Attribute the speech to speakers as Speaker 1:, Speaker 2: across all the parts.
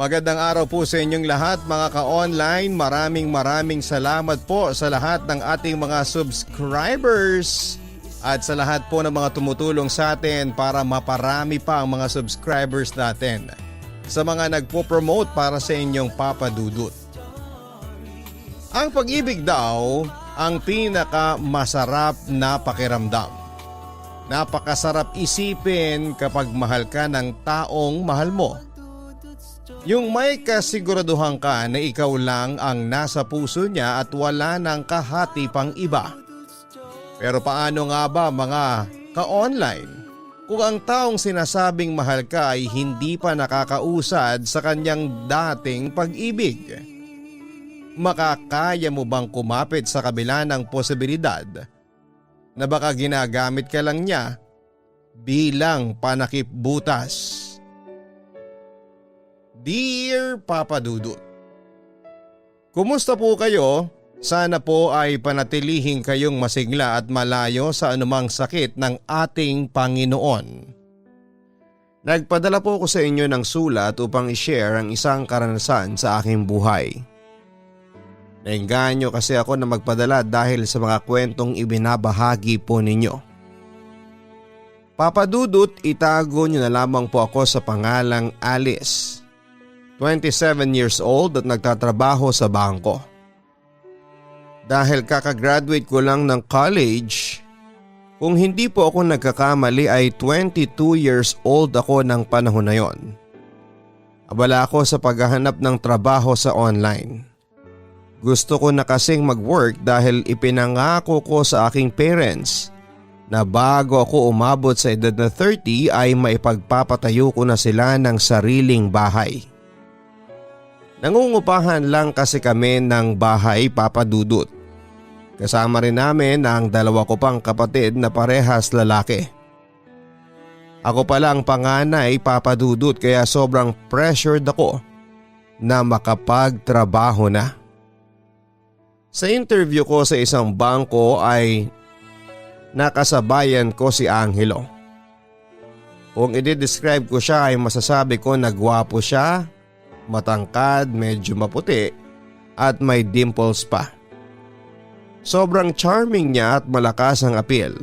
Speaker 1: Magandang araw po sa inyong lahat mga ka-online. Maraming salamat po sa lahat ng ating mga subscribers at sa lahat po ng mga tumutulong sa atin para maparami pa ang mga subscribers natin. Sa mga nagpo-promote para sa inyong Papa Dudut. Ang pag-ibig daw ang pinaka-masarap na pakiramdam. Napakasarap isipin kapag mahal ka ng taong mahal mo. Yung may kasiguraduhan ka na ikaw lang ang nasa puso niya at wala nang kahati pang iba. Pero paano nga ba mga ka-online kung ang taong sinasabing mahal ka ay hindi pa nakakausad sa kanyang dating pag-ibig? Makakaya mo bang kumapit sa kabila ng posibilidad na baka ginagamit ka lang niya bilang panakip butas? Dear Papa Dudut, kumusta po kayo? Sana po ay panatilihing kayong masigla at malayo sa anumang sakit ng ating Panginoon. Nagpadala po ako sa inyo ng sulat upang i-share ang isang karanasan sa aking buhay. Nainganyo kasi ako na magpadala dahil sa mga kwentong ibinabahagi po ninyo. Papa Dudut, itago niyo na lamang po ako sa pangalang Alice. 27 years old at nagtatrabaho sa bangko. Dahil kakagraduate ko lang ng college, kung hindi po ako nagkakamali ay 22 years old ako ng panahon na yon. Abala ako sa paghahanap ng trabaho sa online. Gusto ko na kasing mag-work dahil ipinangako ko sa aking parents na bago ako umabot sa edad na 30 ay maipagpapatayo ko na sila ng sariling bahay. Nangungupahan lang kasi kami ng bahay, Papa Dudut. Kasama rin namin ang dalawa ko pang kapatid na parehas lalaki. Ako pala ang panganay, Papa Dudut, kaya sobrang pressured ako na makapagtrabaho na. Sa interview ko sa isang bangko ay nakasabayan ko si Angelo. Kung i-describe ko siya ay masasabi ko na gwapo siya, matangkad, medyo maputi at may dimples pa. Sobrang charming niya at malakas ang appeal.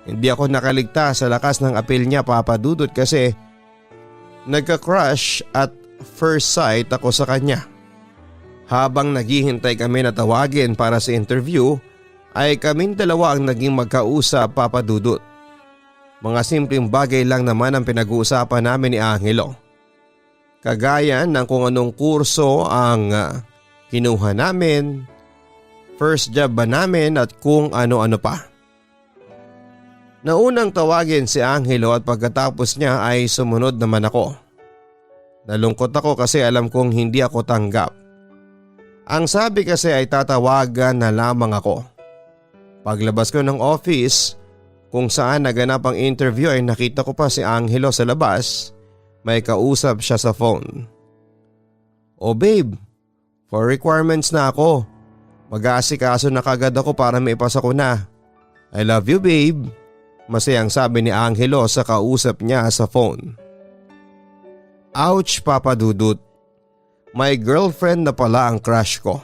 Speaker 1: Hindi ako nakaligtas sa lakas ng appeal niya, Papa Dudut, kasi nagka-crush at first sight ako sa kanya. Habang naghihintay kami na tawagin para sa interview ay kaming dalawa ang naging magkausap, Papa Dudut. Mga simpleng bagay lang naman ang pinag-uusapan namin ni Angelo. Kagaya ng kung anong kurso ang kinuha namin, first job ba namin at kung ano-ano pa. Naunang tawagin si Angelo at pagkatapos niya ay sumunod naman ako. Nalungkot ako kasi alam kong hindi ako tanggap. Ang sabi kasi ay tatawagan na lamang ako. Paglabas ko ng office kung saan naganap ang interview ay nakita ko pa si Angelo sa labas. May kausap siya sa phone. "Oh babe, for requirements na ako. Mag-aasikaso na kagad ako para maipasa ko na. I love you babe." Masayang sabi ni Angelo sa kausap niya sa phone. Ouch, Papa Dudut. May girlfriend na pala ang crush ko.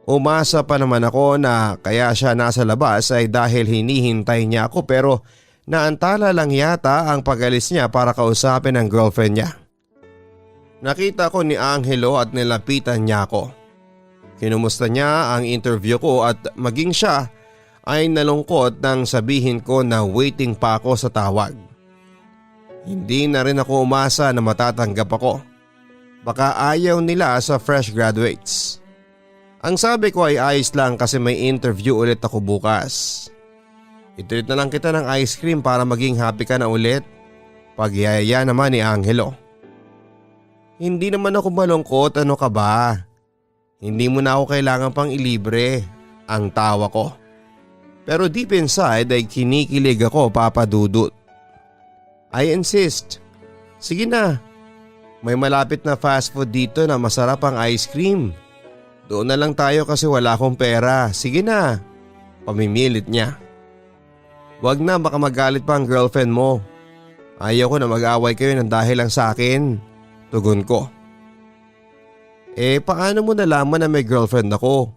Speaker 1: Umasa pa naman ako na kaya siya nasa labas ay dahil hinihintay niya ako, pero naantala lang yata ang pag-alis niya para kausapin ang girlfriend niya. Nakita ko ni Angelo at nilapitan niya ako. Kinumusta niya ang interview ko at maging siya ay nalungkot nang sabihin ko na waiting pa ako sa tawag. Hindi na rin ako umasa na matatanggap ako. Baka ayaw nila sa fresh graduates. Ang sabi ko ay ayos lang kasi may interview ulit ako bukas. "I-treat na lang kita ng ice cream para maging happy ka na ulit." Pagyayaya naman ni Angelo. "Hindi naman ako malungkot, ano ka ba? Hindi mo na ako kailangan pang ilibre." Ang tawa ko. Pero deep inside ay kinikilig ako, Papa Dudut. I insist. "Sige na. May malapit na fast food dito na masarap ang ice cream. Doon na lang tayo kasi wala akong pera. Sige na." Pamimilit niya. "Wag na, baka magalit pa ang girlfriend mo. Ayaw ko na mag-away kayo ng dahil lang sa akin. Tugon ko. Paano mo nalaman na may girlfriend ako?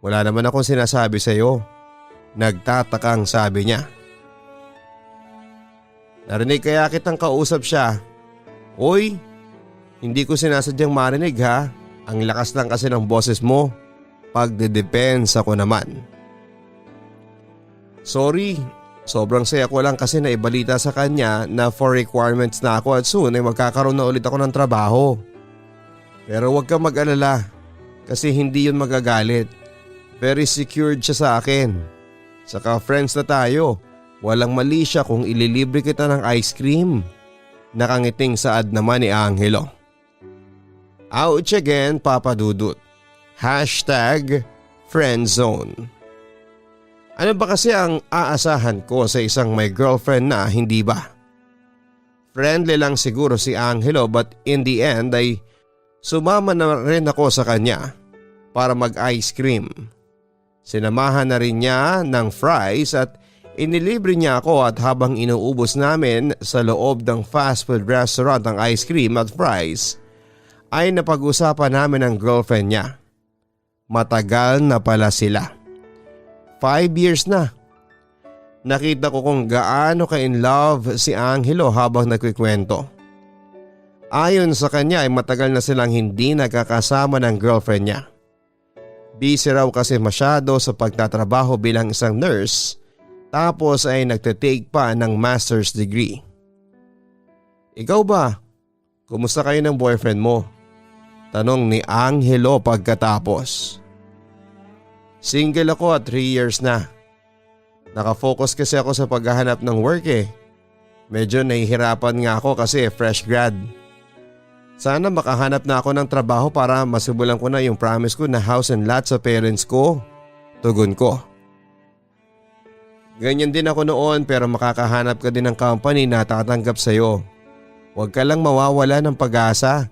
Speaker 1: Wala naman akong sinasabi sa'yo. Nagtatakang sabi niya. Narinig kaya kitang kausap siya. Uy, hindi ko sinasadyang marinig ha. Ang lakas lang kasi ng boses mo. Pagdedepensa ko naman. Sorry, sobrang saya ko lang kasi naibalita sa kanya na for requirements na ako at soon ay magkakaroon na ulit ako ng trabaho. Pero huwag kang mag-alala kasi hindi yun magagalit. Very secured siya sa akin. Saka friends na tayo. Walang mali siya kung ililibre kita ng ice cream. Nakangiting saad naman ni Angelo. Ouch again, Papa Dudut. #friendzone. Ano ba kasi ang aasahan ko sa isang may girlfriend na hindi ba? Friendly lang siguro si Angelo but in the end ay sumama na rin ako sa kanya para mag-ice cream. Sinamahan na rin niya ng fries at inilibre niya ako at habang inuubos namin sa loob ng fast food restaurant ang ice cream at fries ay napag-usapan namin ang girlfriend niya. Matagal na pala sila. 5 years na. Nakita ko kung gaano ka in love si Angelo habang nagkikwento. Ayon sa kanya ay matagal na silang hindi nagkakasama ng girlfriend niya. Busy raw kasi masyado sa pagtatrabaho bilang isang nurse tapos ay nagte-take pa ng master's degree. Ikaw ba? Kumusta kayo ng boyfriend mo? Tanong ni Angelo pagkatapos. Single ako at 3 years na. Nakafocus kasi ako sa paghahanap ng work eh. Medyo nahihirapan nga ako kasi fresh grad. Sana makahanap na ako ng trabaho para masimulan ko na yung promise ko na house and lot sa parents ko. Tugon ko. Ganyan din ako noon pero makakahanap ka din ng company na tatanggap sa'yo. Huwag ka lang mawawala ng pag-asa.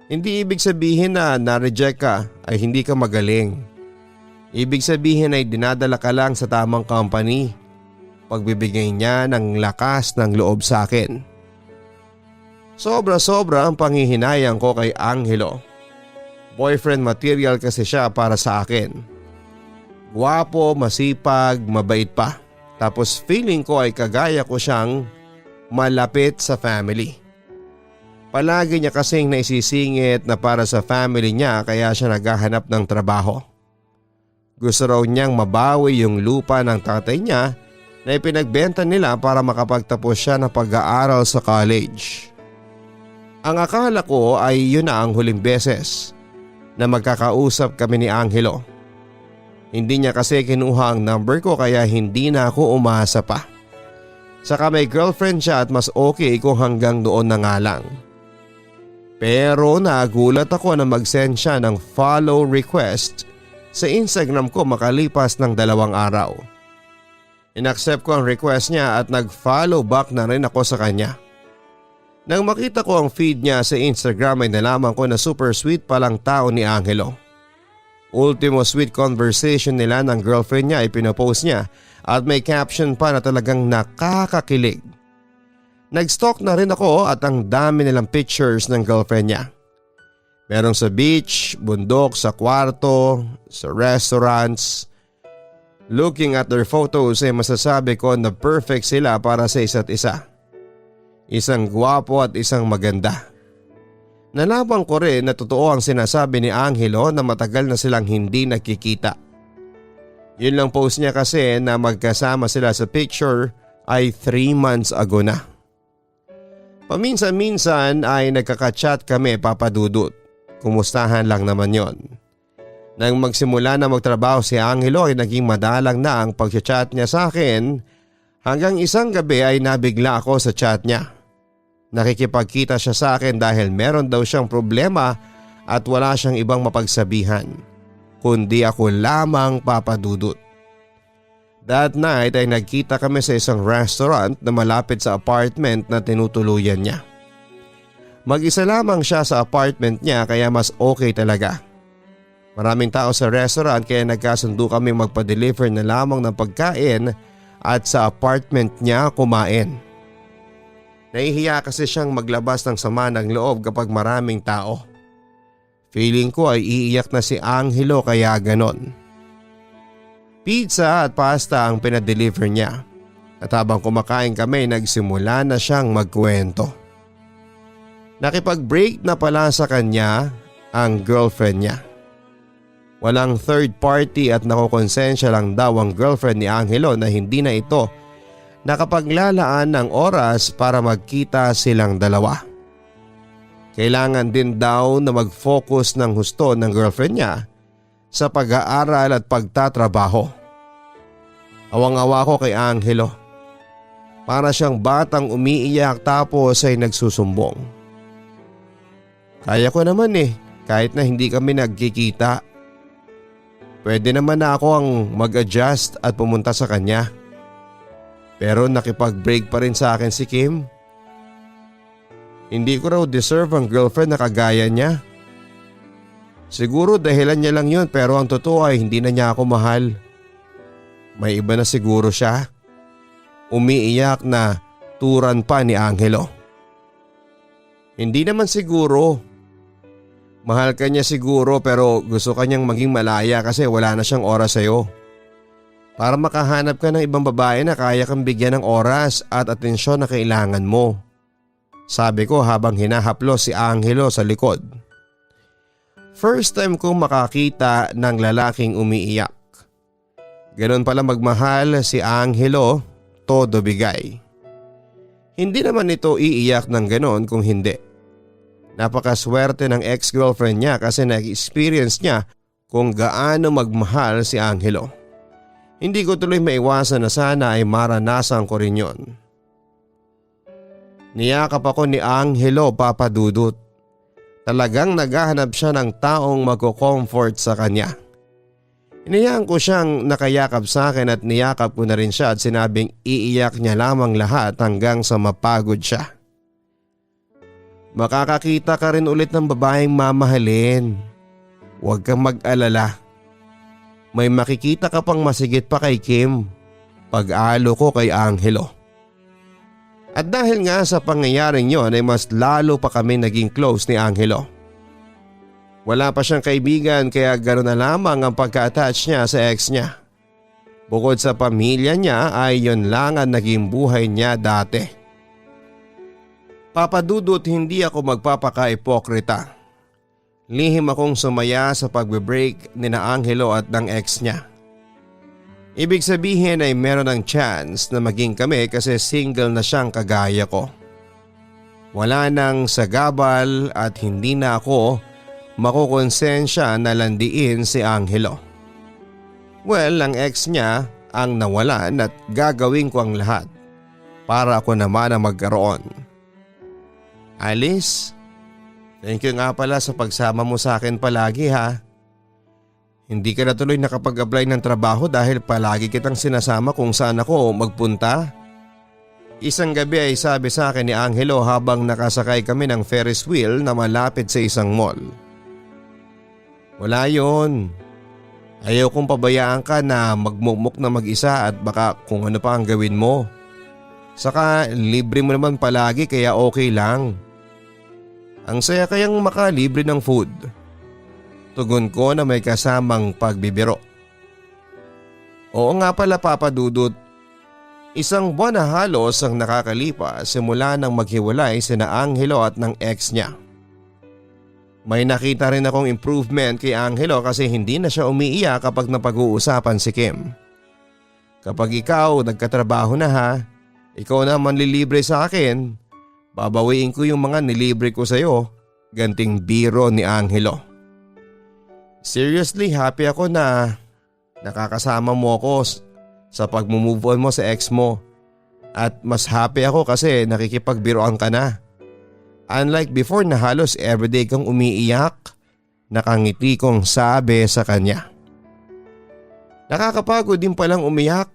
Speaker 1: Hindi ibig sabihin na na-reject ka ay hindi ka magaling. Ibig sabihin ay dinadala ka lang sa tamang company. Pagbibigay niya ng lakas ng loob sa akin. Sobra-sobra ang panghihinayang ko kay Angelo. Boyfriend material kasi siya para sa akin. Gwapo, masipag, mabait pa. Tapos feeling ko ay kagaya ko siyang malapit sa family. Palagi niya kasing naisisingit na para sa family niya kaya siya naghahanap ng trabaho. Gusto raw niyang mabawi yung lupa ng tatay niya na ipinagbenta nila para makapagtapos siya ng pag-aaral sa college. Ang akala ko ay yun na ang huling beses na magkakausap kami ni Angelo. Hindi niya kasi kinuha ang number ko kaya hindi na ako umasa pa. Saka may girlfriend siya at mas okay kung hanggang doon na nga lang. Pero nagulat ako na mag-send siya ng follow request sa Instagram ko makalipas ng 2 araw. Inaccept ko ang request niya at nag-follow back na rin ako sa kanya. Nang makita ko ang feed niya sa Instagram ay nalaman ko na super sweet palang tao ni Angelo. Ultimo sweet conversation nila ng girlfriend niya ay pinopost niya at may caption pa na talagang nakakakilig. Nag-stalk na rin ako at ang dami nilang pictures ng girlfriend niya. Merong sa beach, bundok, sa kwarto, sa restaurants. Looking at their photos ay masasabi ko na perfect sila para sa isa't isa. Isang gwapo at isang maganda. Nalaman ko rin na totoo ang sinasabi ni Angelo na matagal na silang hindi nakikita. Yun lang post niya kasi na magkasama sila sa picture ay 3 months ago na. Paminsan-minsan ay nagkaka-chat kami, Papa Dudut. Kumustahan lang naman yon. Nang magsimula na magtrabaho si Angelo ay naging madalang na ang pag-chat niya sa akin hanggang isang gabi ay nabigla ako sa chat niya. Nakikipagkita siya sa akin dahil meron daw siyang problema at wala siyang ibang mapagsabihan kundi ako lamang, Papa Dudut. That night ay nagkita kami sa isang restaurant na malapit sa apartment na tinutuluyan niya. Mag-isa lamang siya sa apartment niya kaya mas okay talaga. Maraming tao sa restaurant kaya nagkasundo kami magpa-deliver na lamang ng pagkain at sa apartment niya kumain. Nahihiya kasi siyang maglabas ng sama ng loob kapag maraming tao. Feeling ko ay iiyak na si Angelo kaya ganon. Pizza at pasta ang pinadeliver niya at habang kumakain kami nagsimula na siyang magkwento. Nakipag-break na pala sa kanya ang girlfriend niya. Walang third party at nakukonsensya lang daw ang girlfriend ni Angelo na hindi na ito nakapaglalaan ng oras para magkita silang dalawa. Kailangan din daw na mag-focus ng husto ng girlfriend niya sa pag-aaral at pagtatrabaho. Awang-awa ko kay Angelo. Para siyang batang umiiyak tapos ay nagsusumbong. Kaya ko naman kahit na hindi kami nagkikita. Pwede naman na ako ang mag-adjust at pumunta sa kanya. Pero nakipag-break pa rin sa akin si Kim. Hindi ko raw deserve ang girlfriend na kagaya niya. Siguro dahilan niya lang yun pero ang totoo ay hindi na niya ako mahal. May iba na siguro siya. Umiiyak na turan pa ni Angelo. Hindi naman siguro. Mahal ka niya siguro pero gusto kanyang maging malaya kasi wala na siyang oras sa'yo. Para makahanap ka ng ibang babae na kaya kang bigyan ng oras at atensyon na kailangan mo. Sabi ko habang hinahaplos si Angelo sa likod. First time kong makakita ng lalaking umiiyak. Ganon pala magmahal si Angelo, todo bigay. Hindi naman ito iiyak ng ganon kung hindi. Napakaswerte ng ex-girlfriend niya kasi na-experience niya kung gaano magmahal si Angelo. Hindi ko tuloy maiwasan na sana ay maranasan ko rin yon. Niyakap ako ni Angelo, Papa Dudut. Talagang naghahanap siya ng taong magko-comfort sa kanya. Iniyaan ko siyang nakayakap sa akin at niyakap ko na rin siya at sinabing iiyak niya lamang lahat hanggang sa mapagod siya. Makakakita ka rin ulit ng babaeng mamahalin. Huwag kang mag-alala. May makikita ka pang masigit pa kay Kim. Pag-alo ko kay Angelo. At dahil nga sa pangyayaring yon ay mas lalo pa kami naging close ni Angelo. Wala pa siyang kaibigan kaya gano'n na lamang ang pagka-attach niya sa ex niya. Bukod sa pamilya niya ay yon lang ang naging buhay niya dati. Papadudot hindi ako magpapaka-ipokrita. Lihim akong sumaya sa pagbe-break ni na Angelo at ng ex niya. Ibig sabihin ay meron ng chance na maging kami kasi single na siyang kagaya ko. Wala nang sagabal at hindi na ako makukonsensya na landiin si Angelo. Well, ang ex niya ang nawalan at gagawin ko ang lahat para ako naman ang magkaroon. Alice, thank you nga pala sa pagsama mo sa akin palagi ha. Hindi ka na tuloy nakapag-apply ng trabaho dahil palagi kitang sinasama kung saan ako magpunta. Isang gabi ay sabi sa akin ni Angelo habang nakasakay kami ng Ferris wheel na malapit sa isang mall. Wala yon. Ayaw kong pabayaan ka na magmukmuk na mag-isa at baka kung ano pa ang gawin mo. Saka libre mo naman palagi kaya okay lang. Ang saya kayang makalibre ng food. Tugon ko na may kasamang pagbibiro. Oo nga pala Papa Dudut. Isang buwan na halos ang nakakalipas simula nang maghiwalay sina Angelo at ng ex niya. May nakita rin akong improvement kay Angelo kasi hindi na siya umiiyak kapag napag-uusapan si Kim. Kapag ikaw nagkatrabaho na ha, ikaw na manlilibre sa akin, babawiin ko yung mga nilibre ko sa'yo, ganting biro ni Angelo. Seriously, happy ako na nakakasama mo ako sa pag-move on mo sa ex mo. At mas happy ako kasi nakikipagbiroan ka na. Unlike before na halos everyday kang umiiyak, nakangiti kong sabi sa kanya. Nakakapagod din palang umiyak.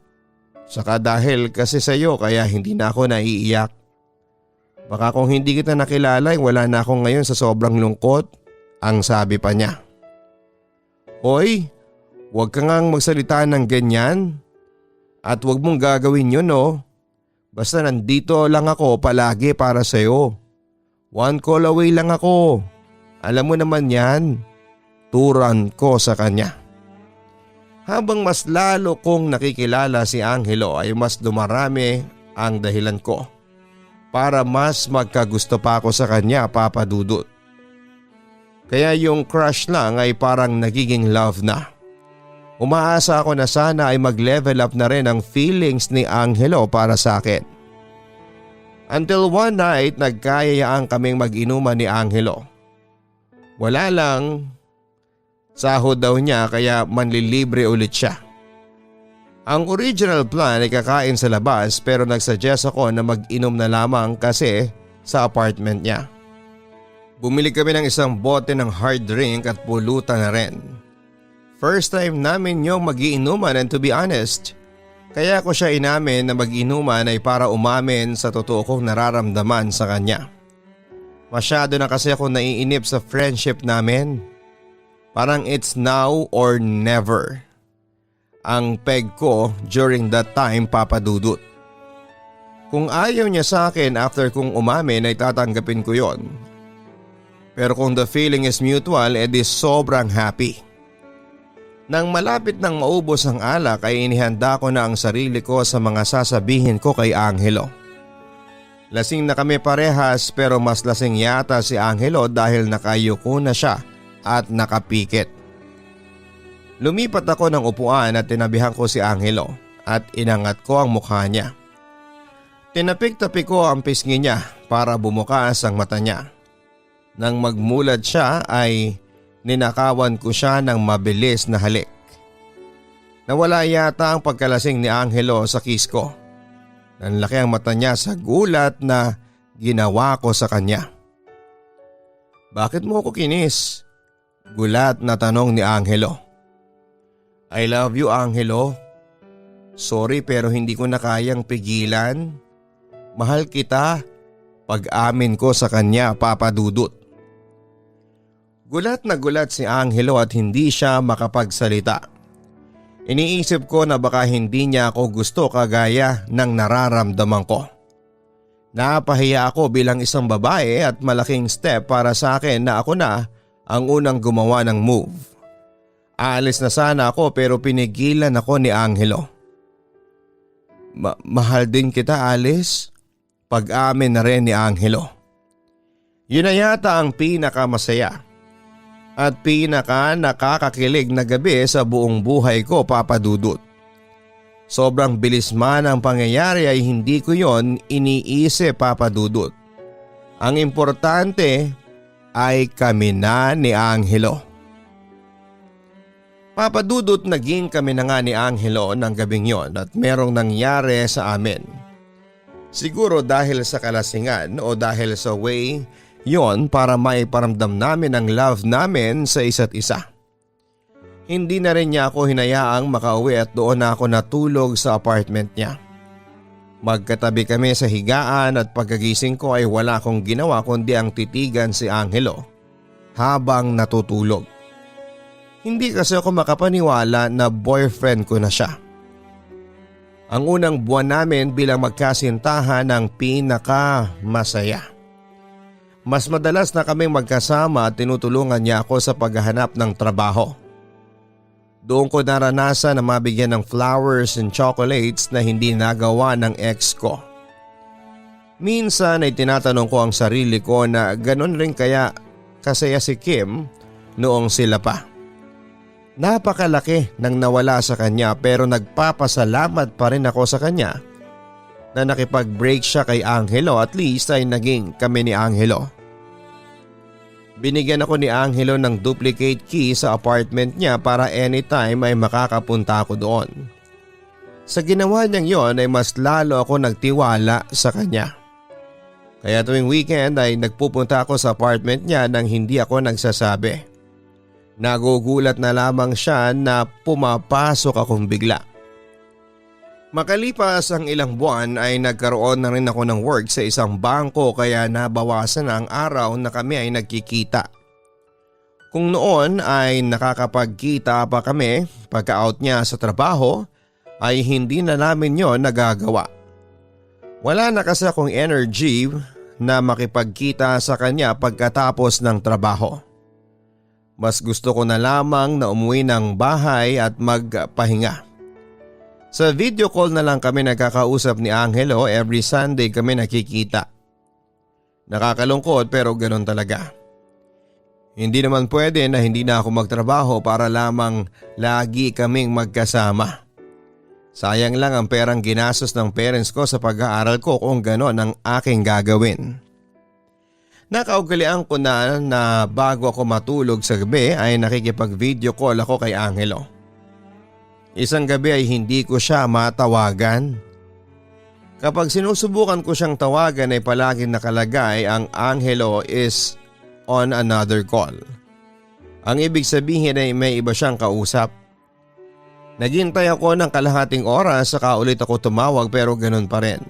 Speaker 1: Saka dahil kasi sa'yo kaya hindi na ako naiiyak. Baka kung hindi kita nakilala wala na ako ngayon sa sobrang lungkot, ang sabi pa niya. Hoy, huwag ka ngang magsalita ng ganyan. At huwag mong gagawin yun no. Basta nandito lang ako palagi para sa'yo. One call away lang ako. Alam mo naman yan. Turan ko sa kanya. Habang mas lalo kong nakikilala si Angelo ay mas dumarami ang dahilan ko para mas magkagusto pa ako sa kanya, Papa Dudut. Kaya yung crush lang ay parang nagiging love na. Umaasa ako na sana ay mag-level up na rin ang feelings ni Angelo para sa akin. Until one night nagkayayaan kaming mag-inuman ni Angelo. Wala lang, sahod daw niya kaya manlilibre ulit siya. Ang original plan ay kakain sa labas pero nagsuggest ako na mag-inom na lamang kasi sa apartment niya. Bumili kami ng isang bote ng hard drink at pulutan na rin. First time namin yung mag-iinuman and to be honest, kaya ko siya inamin na mag-inuman ay para umamin sa totoo kong nararamdaman sa kanya. Masyado na kasi ako naiinip sa friendship namin. Parang it's now or never. Ang peg ko during that time, Papa Dudut. Kung ayaw niya sa akin after kong umamin ay tatanggapin ko yon. Pero kung the feeling is mutual, edi sobrang happy. Nang malapit nang maubos ang alak ay inihanda ko na ang sarili ko sa mga sasabihin ko kay Angelo. Lasing na kami parehas pero mas lasing yata si Angelo dahil nakayuko na siya at nakapikit. Lumipat ako ng upuan at tinabihan ko si Angelo at inangat ko ang mukha niya. Tinapik-tapik ko ang pisngi niya para bumukas ang mata niya. Nang magmulad siya ay ninakawan ko siya ng mabilis na halik. Nawala yata ang pagkalasing ni Angelo sa kiss ko. Nanlaki ang mata niya sa gulat na ginawa ko sa kanya. Bakit mo ako kinis? Gulat na tanong ni Angelo. I love you, Angelo. Sorry pero hindi ko na kayang pigilan. Mahal kita. Pag-amin ko sa kanya, Papa Dudut. Gulat na gulat si Angelo at hindi siya makapagsalita. Iniisip ko na baka hindi niya ako gusto kagaya ng nararamdaman ko. Napahiya ako bilang isang babae at malaking step para sa akin na ako na ang unang gumawa ng move. Aalis na sana ako pero pinigilan ako ni Angelo. Mahal din kita, Alice. Pag-amin na rin ni Angelo. Yun na yata ang pinakamasaya at pinaka nakakakilig na gabi sa buong buhay ko, Papa Dudut. Sobrang bilis man ang pangyayari ay hindi ko yon iniisip, Papa Dudut. Ang importante ay kami na ni Angelo. Papa Dudut, naging kami na nga ni Angelo ng gabing yon at merong nangyari sa amin. Siguro dahil sa kalasingan o dahil sa way yon para maiparamdam namin ang love namin sa isa't isa. Hindi na rin niya ako hinayaang makauwi at doon na ako natulog sa apartment niya. Magkatabi kami sa higaan at pagkagising ko ay wala akong ginawa kundi ang titigan si Angelo habang natutulog. Hindi kasi ako makapaniwala na boyfriend ko na siya. Ang unang buwan namin bilang magkasintahan ang pinakamasaya. Mas madalas na kaming magkasama at tinutulungan niya ako sa paghahanap ng trabaho. Doon ko naranasan na mabigyan ng flowers and chocolates na hindi nagawa ng ex ko. Minsan ay tinatanong ko ang sarili ko na ganun rin kaya kasaya si Kim noong sila pa. Napakalaki nang nawala sa kanya pero nagpapasalamat pa rin ako sa kanya na nakipag-break siya kay Angelo, at least ay naging kami ni Angelo. Binigyan ako ni Angelo ng duplicate key sa apartment niya para anytime ay makakapunta ako doon. Sa ginawa niyang yon ay mas lalo ako nagtiwala sa kanya. Kaya tuwing weekend ay nagpupunta ako sa apartment niya nang hindi ako nagsasabi. Nagugulat na lamang siya na pumapasok akong bigla. Makalipas ang ilang buwan ay nagkaroon na rin ako ng work sa isang bangko kaya nabawasan na ang araw na kami ay nagkikita. Kung noon ay nakakapagkita pa kami pagka-out niya sa trabaho ay hindi na namin yon nagagawa. Wala na kasi akong energy na makipagkita sa kanya pagkatapos ng trabaho. Mas gusto ko na lamang na umuwi ng bahay at magpahinga. Sa video call na lang kami nagkakausap ni Angelo, every Sunday kami nakikita. Nakakalungkot pero ganoon talaga. Hindi naman pwede na hindi na ako magtrabaho para lamang lagi kaming magkasama. Sayang lang ang perang ginastos ng parents ko sa pag-aaral ko kung gano'n ang aking gagawin. Nakaugalian ko na bago ako matulog sa gabi ay nakikipag-video call ako kay Angelo. Isang gabi ay hindi ko siya matawagan. Kapag sinusubukan ko siyang tawagan ay palaging nakalagay ang Angelo is on another call. Ang ibig sabihin ay may iba siyang kausap. Naghintay ako ng kalahating oras saka ulit ako tumawag pero ganun pa rin.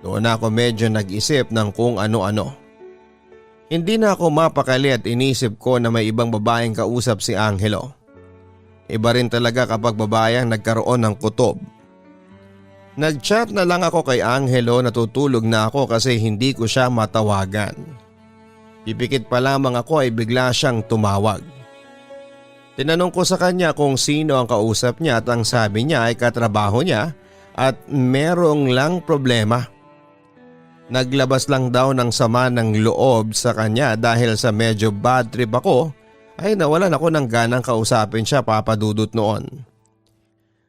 Speaker 1: Doon ako medyo nag-isip ng kung ano-ano. Hindi na ako mapakali at inisip ko na may ibang babaeng kausap si Angelo. Iba rin talaga kapag babayang nagkaroon ng kutob. Nag-chat na lang ako kay Angelo, natutulog na ako kasi hindi ko siya matawagan. Pipikit pa lamang ako ay bigla siyang tumawag. Tinanong ko sa kanya kung sino ang kausap niya at ang sabi niya ay katrabaho niya at merong lang problema. Naglabas lang daw ng sama ng loob sa kanya dahil sa medyo bad trip ako ay nawalan ako ng ganang kausapin siya, Papa Dudut, noon.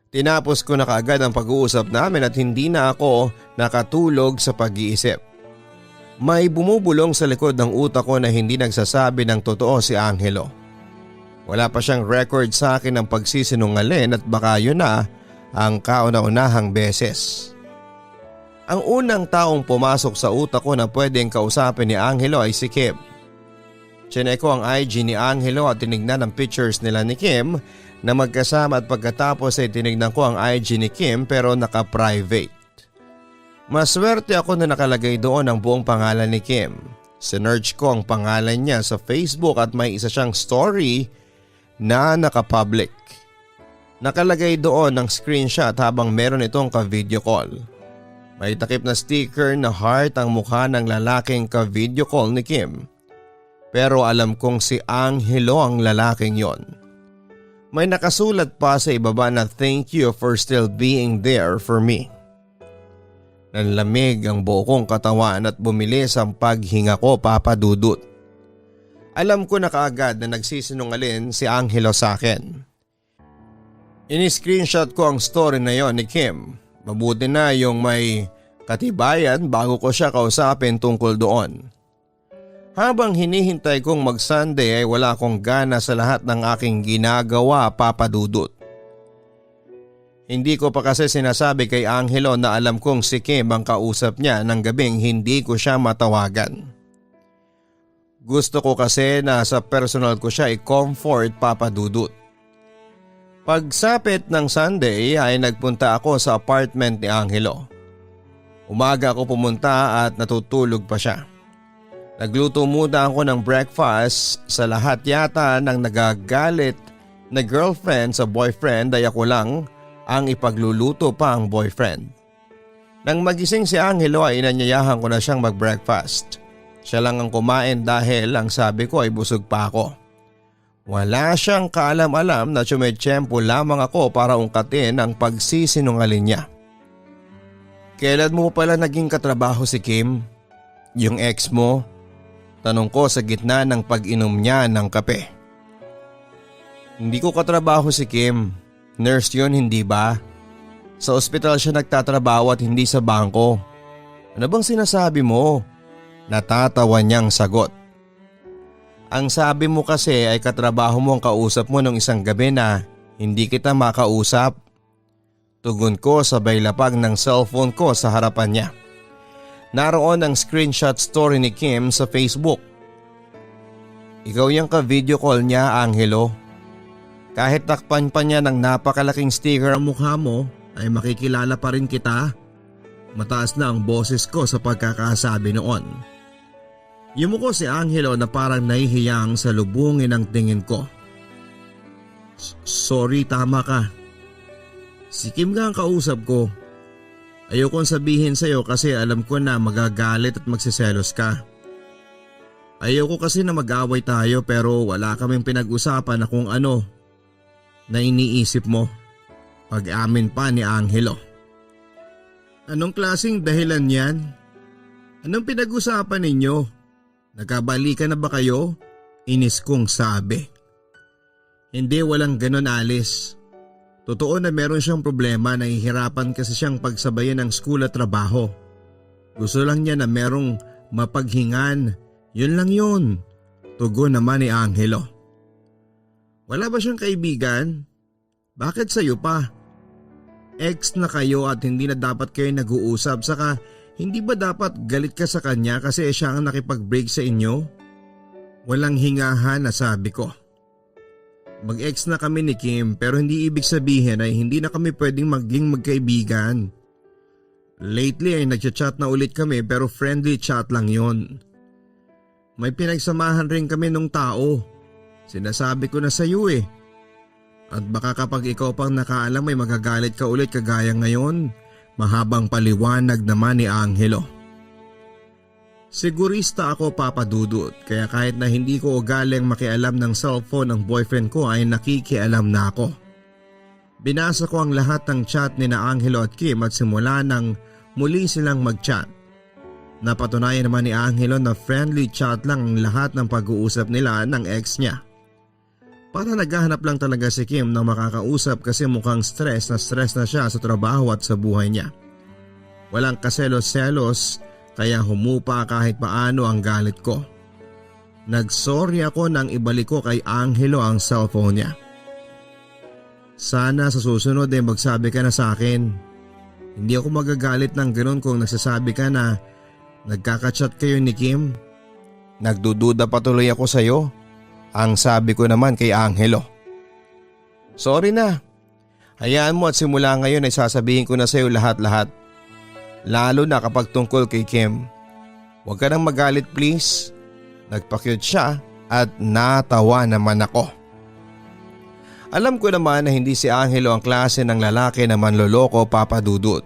Speaker 1: Tinapos ko na kaagad ang pag-uusap namin at hindi na ako nakatulog sa pag-iisip. May bumubulong sa likod ng utak ko na hindi nagsasabi ng totoo si Angelo. Wala pa siyang record sa akin ng pagsisinungaling at baka yun na ang kauna-unahang beses. Ang unang taong pumasok sa utak ko na pwedeng kausapin ni Angelo ay si Kim. Chinek ko ang IG ni Angelo at tinignan ang pictures nila ni Kim na magkasama at pagkatapos ay tinignan ko ang IG ni Kim pero naka-private. Maswerte ako na nakalagay doon ang buong pangalan ni Kim. Sinearch ko ang pangalan niya sa Facebook at may isa siyang story na naka-public. Nakalagay doon ang screenshot habang meron itong ka-video call. May takip na sticker na heart ang mukha ng lalaking ka-video call ni Kim. Pero alam kong si Angelo ang lalaking yon. May nakasulat pa sa ibaba na thank you for still being there for me. Nanlamig ang buo kong katawan at bumilis ang paghinga ko, Papa Dudut. Alam ko na kaagad na nagsisinungaling si Angelo sa akin. Ini-screenshot ko ang story na yon ni Kim. Mabuti na yung may katibayan bago ko siya kausapin tungkol doon. Habang hinihintay kong mag-Sunday ay wala akong gana sa lahat ng aking ginagawa, Papa Dudut. Hindi ko pa kasi sinasabi kay Angelo na alam kong si Kim ang kausap niya ng gabing hindi ko siya matawagan. Gusto ko kasi na sa personal ko siya i-comfort, Papa Dudut. Pagsapit ng Sunday ay nagpunta ako sa apartment ni Angelo. Umaga ako pumunta at natutulog pa siya. Nagluto muna ako ng breakfast, sa lahat yata ng nagagalit na girlfriend sa boyfriend ay ako lang ang ipagluluto pa ang boyfriend. Nang magising si Angelo ay inanyayahan ko na siyang mag-breakfast. Siya lang ang kumain dahil ang sabi ko ay busog pa ako. Wala siyang kaalam-alam na tsumetsyempo lamang ako para ungkatin ang pagsisinungaling niya. Kailan mo pala naging katrabaho si Kim? Yung ex mo? Tanong ko sa gitna ng pag-inom niya ng kape. Hindi ko katrabaho si Kim. Nurse yun, hindi ba? Sa ospital siya nagtatrabaho at hindi sa bangko. Ano bang sinasabi mo? Natatawa niyang sagot. Ang sabi mo kasi ay katrabaho mo ang kausap mo nung isang gabi na hindi kita makausap. Tugon ko sabay lapag ng cellphone ko sa harapan niya. Naroon ang screenshot story ni Kim sa Facebook. Ikaw yung ka-video call niya, Angelo. Kahit takpan pa niya ng napakalaking sticker ang mukha mo ay makikilala pa rin kita. Mataas na ang boses ko sa pagkakasabi noon. Yumuko si Angelo na parang nahihiyang sa lubungin ang tingin ko. Sorry, tama ka. Si Kim nga ang kausap ko. Ayokong sabihin sa'yo kasi alam ko na magagalit at magsiselos ka. Ayoko kasi na mag-away tayo pero wala kaming pinag-usapan na kung ano na iniisip mo. Pag-amin pa ni Angelo. Anong klaseng dahilan yan? Anong pinag-usapan ninyo? Nagkabalikan na ba kayo? Inis kong sabi. Hindi, walang ganon, Alice. Totoo na meron siyang problema, nahihirapan kasi siyang pagsabayan ng school at trabaho. Gusto lang niya na merong mapaghingan. Yun lang yun. Tugon naman ni Angelo. Wala ba siyang kaibigan? Bakit sa'yo pa? Ex na kayo at hindi na dapat kayo nag-uusap, saka hindi ba dapat galit ka sa kanya kasi siya ang nakipag-break sa inyo? Walang hingahan na sabi ko. Mag-ex na kami ni Kim pero hindi ibig sabihin ay hindi na kami pwedeng maging magkaibigan. Lately ay nagchat-chat na ulit kami pero friendly chat lang yon. May pinagsamahan rin kami nung tao. Sinasabi ko na sa iyo eh. At baka kapag ikaw pang nakaalam ay magagalit ka ulit kagaya ngayon. Mahabang paliwanag naman ni Angelo. Sigurista ako, Papa Dudut, kaya kahit na hindi ko ugaling makialam ng cellphone ng boyfriend ko ay nakikialam na ako. Binasa ko ang lahat ng chat ni na Angelo at Kim at simula nang muli silang mag-chat. Napatunayan naman ni Angelo na friendly chat lang ang lahat ng pag-uusap nila ng ex niya. Para naghahanap lang talaga si Kim ng makakausap kasi mukhang stress na siya sa trabaho at sa buhay niya. Walang kaselos-selos kaya humupa kahit paano ang galit ko. Nagsorry ako nang ibalik ko kay Angelo ang cellphone niya. Sana sa susunod ay magsabi ka na sa akin. Hindi ako magagalit ng ganoon kung nagsasabi ka na nagkakachat kayo ni Kim. Nagdududa patuloy ako sa iyo. Ang sabi ko naman kay Angelo. Sorry na. Hayaan mo at simula ngayon ay sasabihin ko na sa iyo lahat-lahat. Lalo na kapag tungkol kay Kim. Huwag ka nang magalit please. Nagpa-cute siya at natawa naman ako. Alam ko naman na hindi si Angelo ang klase ng lalaki na manloloko, Papa Dudut.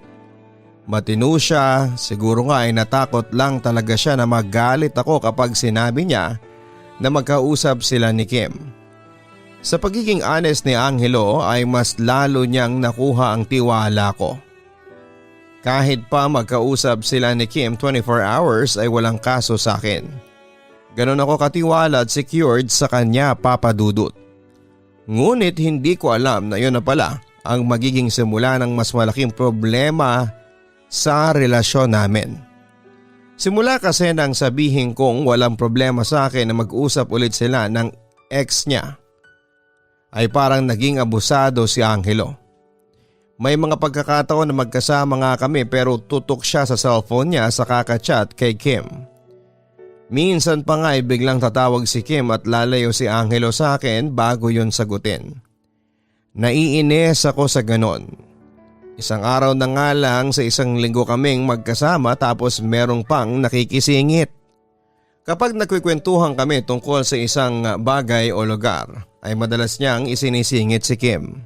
Speaker 1: Matino siya, siguro nga ay natakot lang talaga siya na magalit ako kapag sinabi niya na magkausap sila ni Kim. Sa pagiging honest ni Angelo ay mas lalo niyang nakuha ang tiwala ko. Kahit pa magkausap sila ni Kim 24 hours ay walang kaso sa akin. Ganon ako katiwala at secured sa kanya, Papa Dudut. Ngunit hindi ko alam na yun na pala ang magiging simula ng mas malaking problema sa relasyon namin. Simula kasi nang sabihin kong walang problema sa akin na mag-usap ulit sila ng ex niya, ay parang naging abusado si Angelo. May mga pagkakataon na magkasama nga kami pero tutok siya sa cellphone niya sa kakachat kay Kim. Minsan pa nga ay biglang tatawag si Kim at lalayo si Angelo sa akin bago yun sagutin. Naiinis ako sa ganon. Isang araw na nga lang sa isang linggo kaming magkasama tapos merong pang nakikisingit. Kapag nagkikwentuhan kami tungkol sa isang bagay o lugar ay madalas niyang isinisingit si Kim.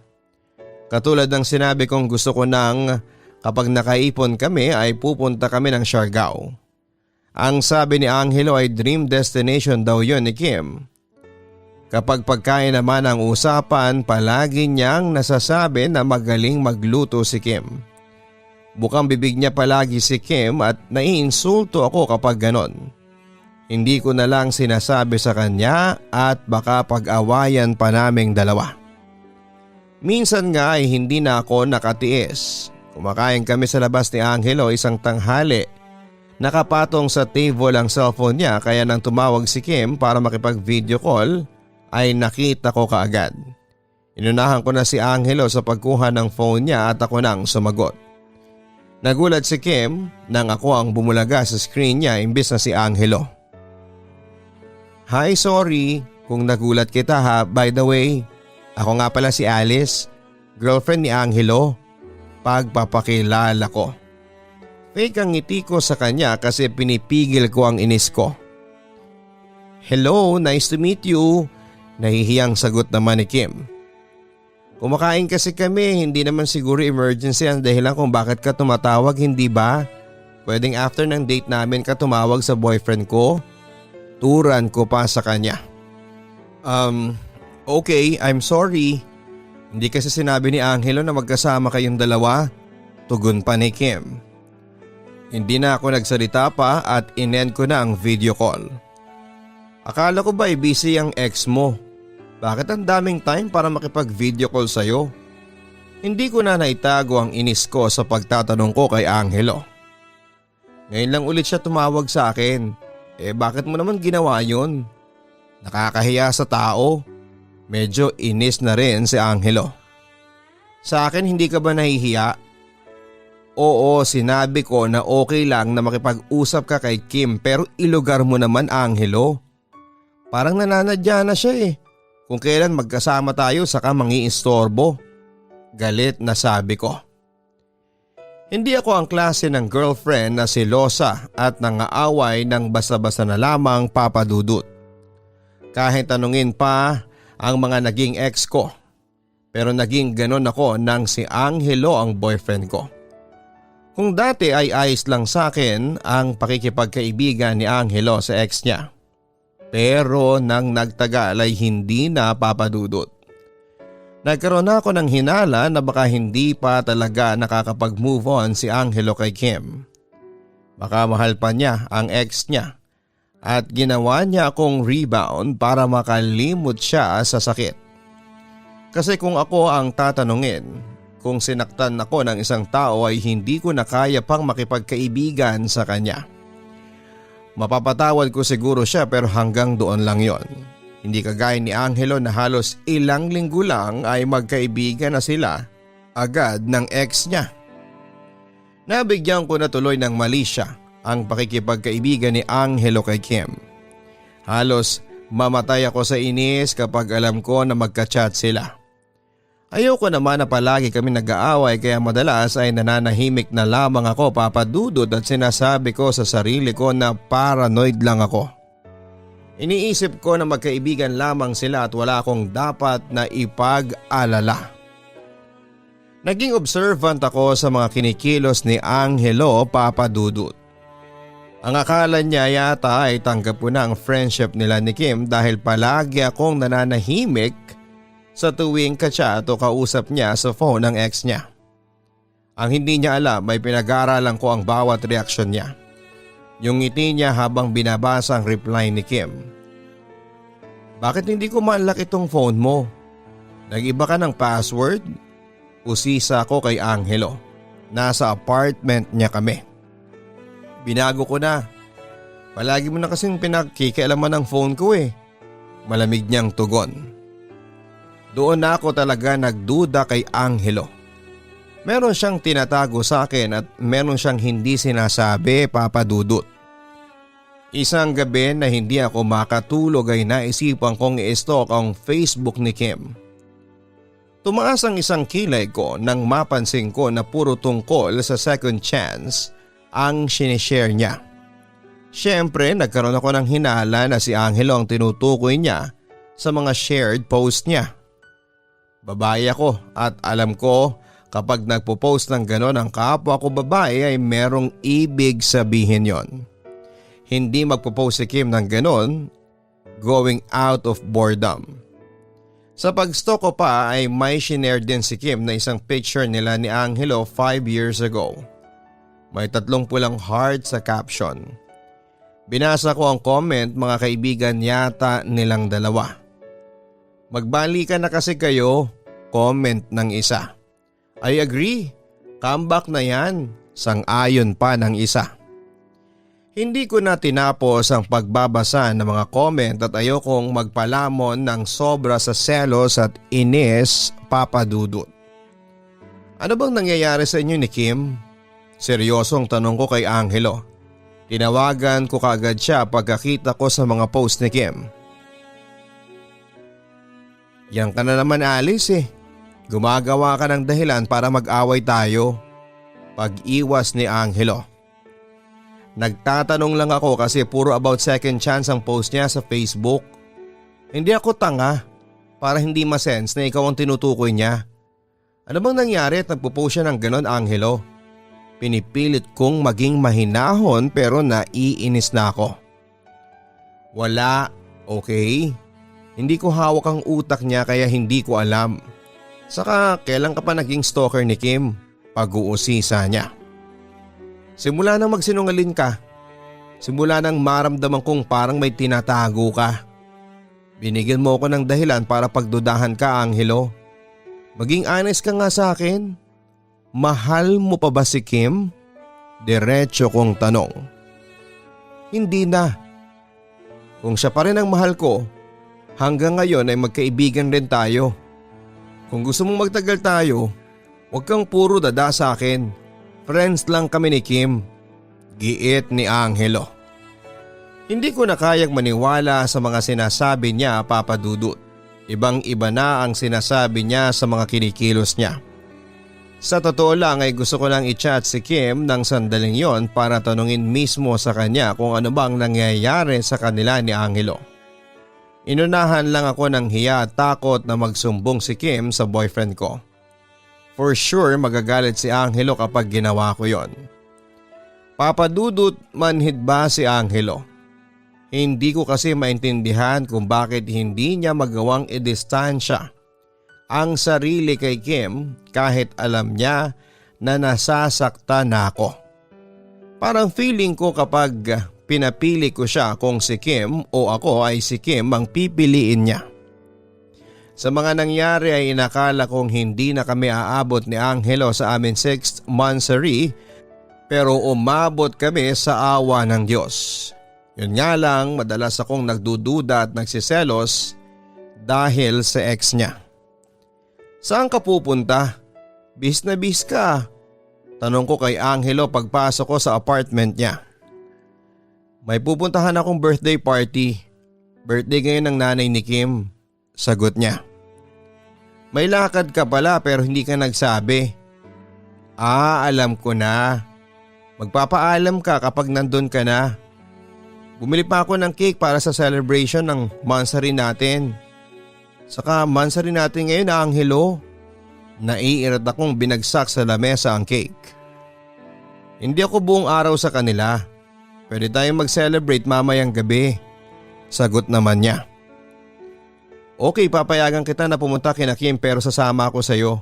Speaker 1: Katulad ng sinabi kong gusto ko nang kapag nakaipon kami ay pupunta kami ng Siargao. Ang sabi ni Angelo ay dream destination daw yon ni Kim. Kapag pagkain naman ang usapan, palagi niyang nasasabi na magaling magluto si Kim. Bukang bibig niya palagi si Kim at naiinsulto ako kapag ganon. Hindi ko na lang sinasabi sa kanya at baka pag-awayan pa naming dalawa. Minsan nga ay hindi na ako nakatiis. Kumakain kami sa labas ni Angelo isang tanghali. Nakapatong sa table ang cellphone niya kaya nang tumawag si Kim para makipag-video call ay nakita ko kaagad. Inunahan ko na si Angelo sa pagkuha ng phone niya at ako nang sumagot. Nagulat si Kim nang ako ang bumulaga sa screen niya imbes na si Angelo. Hi, sorry kung nagulat kita ha. By the way, ako nga pala si Alice, girlfriend ni Angelo. Pagpapakilala ko. Fake ang ngiti ko sa kanya kasi pinipigil ko ang inis ko. Hello, nice to meet you. Nahihiyang sagot naman ni Kim. Kumakain kasi kami, hindi naman siguro emergency ang dahilan kung bakit ka tumatawag, hindi ba? Pwedeng after ng date namin ka tumawag sa boyfriend ko? Turan ko pa sa kanya. Okay, I'm sorry. Hindi kasi sinabi ni Angelo na magkasama kayong dalawa. Tugon pa ni Kim. Hindi na ako nagsalita pa at in-end ko na ang video call. Akala ko ba busy ang ex mo? Bakit ang daming time para makipag-video call sa'yo? Hindi ko na naitago ang inis ko sa pagtatanong ko kay Angelo. Ngayon lang ulit siya tumawag sa akin. Bakit mo naman ginawa yun? Nakakahiya sa tao. Medyo inis na rin si Angelo. Sa akin hindi ka ba nahihiya? Oo, sinabi ko na okay lang na makipag-usap ka kay Kim pero ilugar mo naman Angelo. Parang nananadya na siya Kung kailan magkasama tayo saka mangiistorbo. Galit na sabi ko. Hindi ako ang klase ng girlfriend na silosa at nangaaway ng basta-basta na lamang papadudot. Kahit tanungin pa ang mga naging ex ko. Pero naging ganon ako nang si Angelo ang boyfriend ko. Kung dati ay ayos lang sa akin ang pakikipagkaibigan ni Angelo sa ex niya. Pero nang nagtagal ay hindi na papadudot. Nagkaroon na ako ng hinala na baka hindi pa talaga nakakapag-move on si Angelo kay Kim. Baka mahal pa niya ang ex niya at ginawa niya akong rebound para makalimot siya sa sakit. Kasi kung ako ang tatanungin, kung sinaktan ako ng isang tao ay hindi ko na kaya pang makipagkaibigan sa kanya. Mapapatawad ko siguro siya pero hanggang doon lang yon. Hindi kagaya ni Angelo na halos ilang linggo lang ay magkaibigan na sila agad ng ex niya. Nabigyan ko na tuloy ng mali siya ang pakikipagkaibigan ni Angelo kay Kim. Halos mamatay ako sa inis kapag alam ko na magka-chat sila. Ayoko naman na palagi kami nag-aaway kaya madalas ay nananahimik na lamang ako papadudod at sinasabi ko sa sarili ko na paranoid lang ako. Iniisip ko na magkaibigan lamang sila at wala akong dapat na ipag-alala. Naging observant ako sa mga kinikilos ni Angelo papadudod. Ang akala niya yata ay tanggap ko na ang friendship nila ni Kim dahil palagi akong nananahimik sa tuwing ka-chat o kausap niya sa phone ng ex niya. Ang hindi niya alam ay pinag-aaralan ko ang bawat reaksyon niya. Yung ngiti niya habang binabasa ang reply ni Kim. Bakit hindi ko ma-unlock itong phone mo? Nag-iba ka ng password? Usisa ko kay Angelo. Nasa apartment niya kami. Binago ko na. Palagi mo na kasing pinagkikialaman ng phone ko Malamig niyang tugon. Doon na ako talaga nagduda kay Angelo. Meron siyang tinatago sa akin at meron siyang hindi sinasabi papadudot. Isang gabi na hindi ako makatulog ay naisipan kong i-stalk ang Facebook ni Kim. Tumaas ang isang kilay ko nang mapansin ko na puro tungkol sa second chance ang sinishare niya. Siyempre nagkaroon ako ng hinala na si Angelo ang tinutukoy niya sa mga shared post niya. Babae ako at alam ko kapag nagpo-post ng ganon ang kapwa ko babae ay merong ibig sabihin yon. Hindi magpo-post si Kim ng ganon, going out of boredom. Sa pag-stalk ko pa ay may shinare din si Kim na isang picture nila ni Angelo 5 years ago. May 3 pulang heart sa caption. Binasa ko ang comment, mga kaibigan yata nilang dalawa. Magbalikan na kasi kayo, comment ng isa. I agree, comeback na yan, sang-ayon pa ng isa. Hindi ko na tinapos ang pagbabasa ng mga comment at ayokong magpalamon ng sobra sa selos at inis papadudot. Ano bang nangyayari sa inyo ni Kim? Seryosong tanong ko kay Angelo. Tinawagan ko kaagad siya pagkakita ko sa mga post ni Kim. Yan ka na naman Alice Gumagawa ka ng dahilan para mag-away tayo. Pag-iwas ni Angelo. Nagtatanong lang ako kasi puro about second chance ang post niya sa Facebook. Hindi ako tanga para hindi masense na ikaw ang tinutukoy niya. Ano bang nangyari at nagpo-post siya ng ganon, Angelo? Pinipilit kong maging mahinahon pero naiinis na ako. Wala, okay? Hindi ko hawak ang utak niya kaya hindi ko alam. Saka kailan ka pa naging stalker ni Kim? Pag-uusisa niya. Simula nang magsinungaling ka. Simula nang maramdaman kong parang may tinatago ka. Binigyan mo ako ng dahilan para pagdudahan ka, Angelo. Maging honest ka nga sa akin. Mahal mo pa ba si Kim? Diretso kong tanong. Hindi na. Kung siya pa rin ang mahal ko, hanggang ngayon ay magkaibigan rin tayo. Kung gusto mong magtagal tayo, huwag kang puro dada sa akin. Friends lang kami ni Kim. Giit ni Angelo. Hindi ko na kayang maniwala sa mga sinasabi niya, Papa Dudut. Ibang-iba na ang sinasabi niya sa mga kinikilos niya. Sa totoo lang ay gusto ko lang i-chat si Kim ng sandaling yon para tanungin mismo sa kanya kung ano bang nangyayari sa kanila ni Angelo. Inunahan lang ako ng hiya at takot na magsumbong si Kim sa boyfriend ko. For sure magagalit si Angelo kapag ginawa ko yon. Papa Dudut, manhid ba si Angelo? Hindi ko kasi maintindihan kung bakit hindi niya magawang idistansya ang sarili kay Kim kahit alam niya na nasasaktan na ako. Parang feeling ko kapag pinapili ko siya kung si Kim o ako ay si Kim ang pipiliin niya. Sa mga nangyari ay inakala kong hindi na kami aabot ni Angelo sa amin 6th monthsary pero umabot kami sa awa ng Diyos. Yun nga lang, madalas akong nagdududa at nagsiselos dahil sa ex niya. Saan ka pupunta? Bis na bis ka. Tanong ko kay Angelo pagpasok ko sa apartment niya. May pupuntahan akong birthday party. Birthday ngayon ng nanay ni Kim. Sagot niya. May lakad ka pala pero hindi ka nagsabi. Alam ko na. Magpapaalam ka kapag nandun ka na. Bumili pa ako ng cake para sa celebration ng monthsary natin. Saka monthsary natin ngayon, Angelo. Naiirat akong binagsak sa lamesa ang cake. Hindi ako buong araw sa kanila. Pwede tayong mag-celebrate mamayang gabi. Sagot naman niya. Okay, papayagan kita na pumunta kina Kim pero sasama ako sa iyo.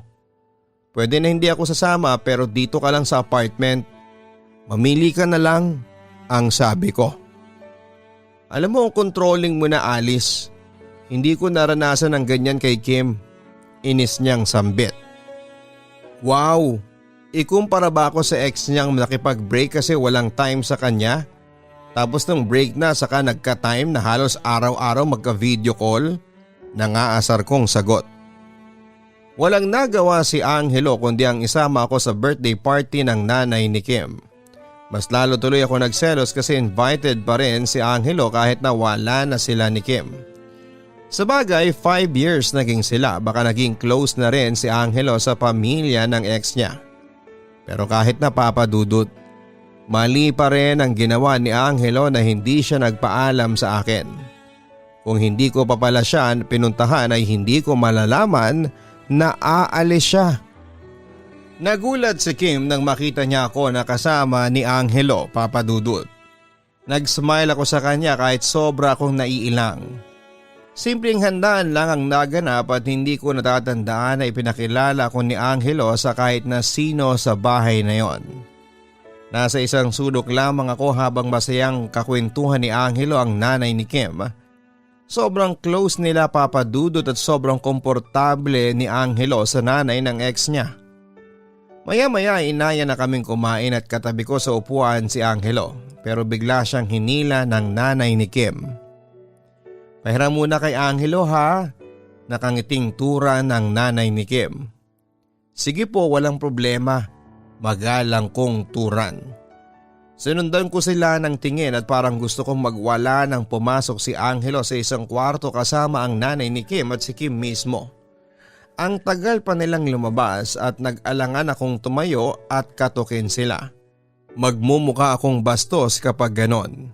Speaker 1: Pwede na hindi ako sasama pero dito ka lang sa apartment. Mamili ka na lang, ang sabi ko. Alam mo, controlling mo na, Alice. Hindi ko naranasan ng ganyan kay Kim. Inis niyang sambit. Wow! Ikumpara ba ako sa ex niyang nakipag-break kasi walang time sa kanya? Tapos nung break na saka nagka-time na halos araw-araw magka-video call? Nangaasar kong sagot. Walang nagawa si Angelo kundi ang isama ako sa birthday party ng nanay ni Kim. Mas lalo tuloy ako nagselos kasi invited pa rin si Angelo kahit na wala na sila ni Kim. Sabagay 5 years naging sila, baka naging close na rin si Angelo sa pamilya ng ex niya. Pero kahit na Papa Dudut, mali pa rin ang ginawa ni Angelo na hindi siya nagpaalam sa akin. Kung hindi ko pa pala siya pinuntahan ay hindi ko malalaman na aalis siya. Nagulat si Kim nang makita niya ako na kasama ni Angelo, Papa Dudut. Nag-smile ako sa kanya kahit sobra akong naiilang. Simpleng handaan lang ang naganap at hindi ko natatandaan na ipinakilala ko ni Angelo sa kahit na sino sa bahay na yon. Nasa isang sulok lamang ako habang masayang kakwentuhan ni Angelo ang nanay ni Kim. Sobrang close nila, Papa Dudut, at sobrang komportable ni Angelo sa nanay ng ex niya. Maya-maya inaya na kaming kumain at katabi ko sa upuan si Angelo pero bigla siyang hinila ng nanay ni Kim. Pahiram muna kay Angelo ha, nakangiting tura ng nanay ni Kim. Sige po, walang problema, magalang kong turan. Sinundan ko sila ng tingin at parang gusto kong magwala nang pumasok si Angelo sa isang kwarto kasama ang nanay ni Kim at si Kim mismo. Ang tagal pa nilang lumabas at nag-alangan akong tumayo at katukin sila. Magmumuka akong bastos kapag ganon.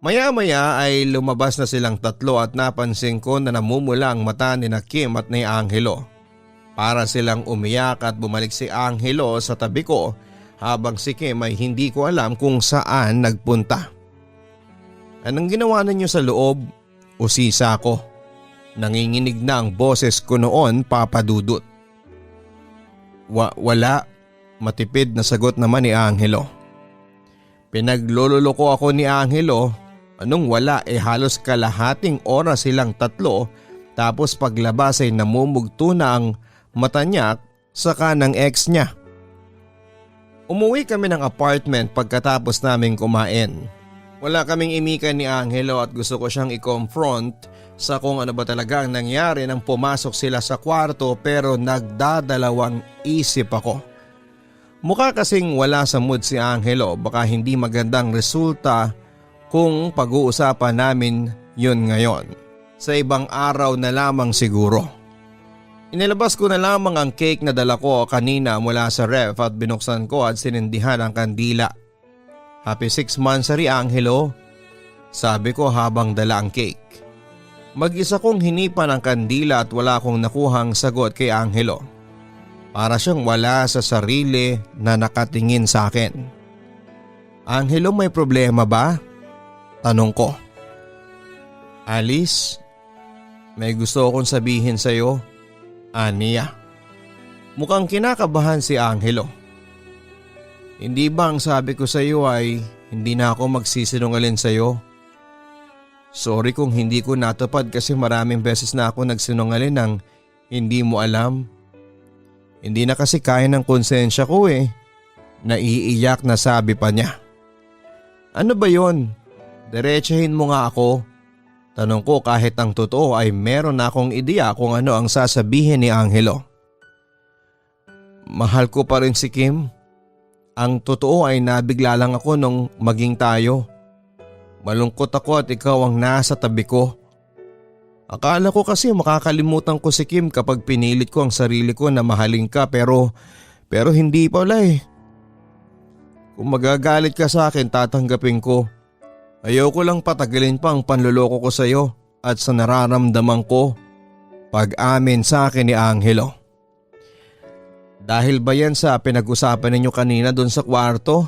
Speaker 1: Maya-maya ay lumabas na silang tatlo at napansin ko na namumula ang mata ni na Kim at ni Angelo. Para silang umiyak at bumalik si Angelo sa tabi ko habang si Kim ay hindi ko alam kung saan nagpunta. Anong ginawa ninyo sa loob? Usisa ko. Nanginginig na ang boses ko noon, Papa Dudut. Wala, matipid na sagot naman ni Angelo. Pinaglololoko ako ni Angelo. Anong wala, halos kalahating oras silang tatlo, tapos paglabas ay namumugto na ang mata niya sa kanang ex niya. Umuwi kami ng apartment pagkatapos naming kumain. Wala kaming imikan ni Angelo at gusto ko siyang i-confront sa kung ano ba talaga ang nangyari nang pumasok sila sa kwarto, pero nagdadalawang isip ako. Mukha kasing wala sa mood si Angelo, baka hindi magandang resulta kung pag-uusapan namin yun ngayon. Sa ibang araw na lamang siguro. Inilabas ko na lamang ang cake na dala ko kanina mula sa ref at binuksan ko at sinindihan ang kandila. Happy 6 months Angelo, sabi ko habang dala ang cake. Mag-isa kong hinipan ang kandila at wala akong nakuhang sagot kay Angelo. Para siyang wala sa sarili na nakatingin sa akin. Angelo, may problema ba? Tanong ko. Alice, may gusto akong sabihin sa iyo. Aniya. Mukhang kinakabahan si Angelo. Hindi ba ang sabi ko sa iyo ay hindi na ako magsisinungaling sa iyo? Sorry kung hindi ko natupad kasi maraming beses na ako nagsinungaling nang hindi mo alam. Hindi na kasi kaya ng konsensya ko Naiiyak na sabi pa niya. Ano ba yon? Diretsahin mo nga ako. Tanong ko kahit ang totoo ay meron na akong ideya kung ano ang sasabihin ni Angelo. Mahal ko pa rin si Kim. Ang totoo ay nabigla lang ako nung maging tayo. Malungkot ako at ikaw ang nasa tabi ko. Akala ko kasi makakalimutan ko si Kim kapag pinilit ko ang sarili ko na mahalin ka, pero hindi pala Kung magagalit ka sa akin, tatanggapin ko. Ayoko lang patagalin pa ang panloloko ko sa iyo at sa nararamdaman ko. Pag-amin sa akin ni Angelo. Dahil ba yan sa pinag-usapan ninyo kanina doon sa kwarto?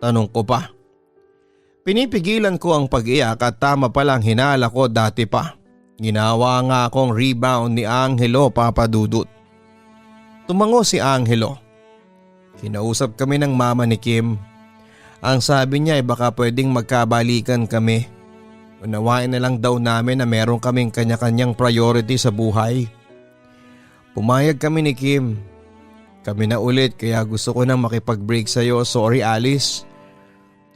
Speaker 1: Tanong ko pa. Pinipigilan ko ang pag-iyak at tama palang hinala ko dati pa. Ginawa nga akong rebound ni Angelo, Papa Dudut. Tumango si Angelo. Kinausap kami ng mama ni Kim. Ang sabi niya ay baka pwedeng magkabalikan kami. Unawain na lang daw namin na meron kaming kanya-kanyang priority sa buhay. Pumayag kami ni Kim. Kami na ulit kaya gusto ko nang makipag-break sa iyo. Sorry Alice.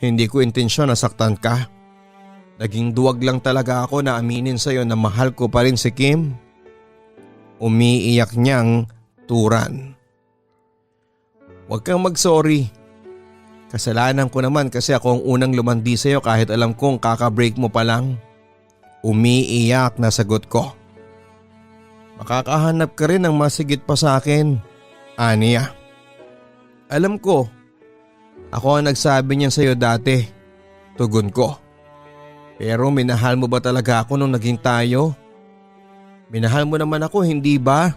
Speaker 1: Hindi ko intensyon na saktan ka. Naging duwag lang talaga ako na aminin sa iyo na mahal ko pa rin si Kim. Umiiyak niyang turan. Huwag kang mag-sorry. Kasalanan ko naman kasi ako ang unang lumandi sa iyo kahit alam kong kaka-break mo pa lang. Umiiyak na sagot ko. Makakahanap ka rin ng masigit pa sa akin. Aniya. Alam ko. Ako ang nagsabi niyan sa iyo dati. Tugon ko. Pero minahal mo ba talaga ako nung naging tayo? Minahal mo naman ako, hindi ba?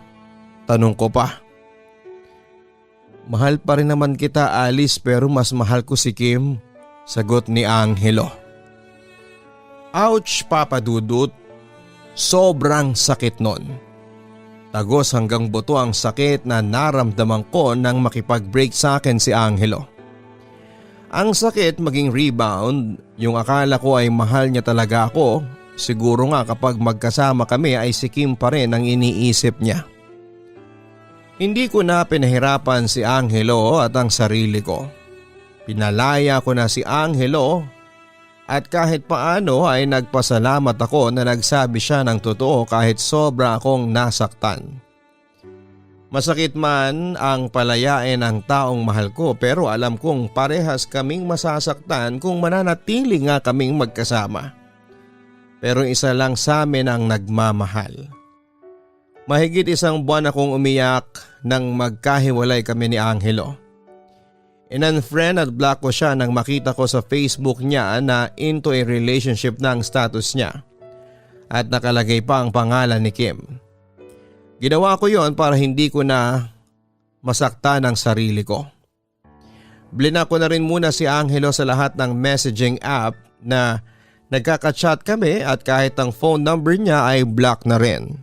Speaker 1: Tanong ko pa. Mahal pa rin naman kita Alice pero mas mahal ko si Kim. Sagot ni Angelo. Ouch Papa Dudut. Sobrang sakit nun. Tagos hanggang buto ang sakit na naramdaman ko nang makipag-break sa akin si Angelo. Ang sakit maging rebound, yung akala ko ay mahal niya talaga ako. Siguro nga kapag magkasama kami ay si Kim pa rin ang iniisip niya. Hindi ko na pinahirapan si Angelo at ang sarili ko. Pinalaya ko na si Angelo at kahit paano ay nagpasalamat ako na nagsabi siya ng totoo kahit sobra akong nasaktan. Masakit man ang palayain ng taong mahal ko pero alam kong parehas kaming masasaktan kung mananatili nga kaming magkasama. Pero isa lang sa amin ang nagmamahal. Mahigit 1 buwan akong umiyak nang magkahiwalay kami ni Angelo. In-unfriend at block ko siya nang makita ko sa Facebook niya na into a relationship na ang status niya at nakalagay pa ang pangalan ni Kim. Ginawa ko yon para hindi ko na masaktan ang sarili ko. Blinak ko na rin muna si Angelo sa lahat ng messaging app na nagkaka-chat kami at kahit ang phone number niya ay block na rin.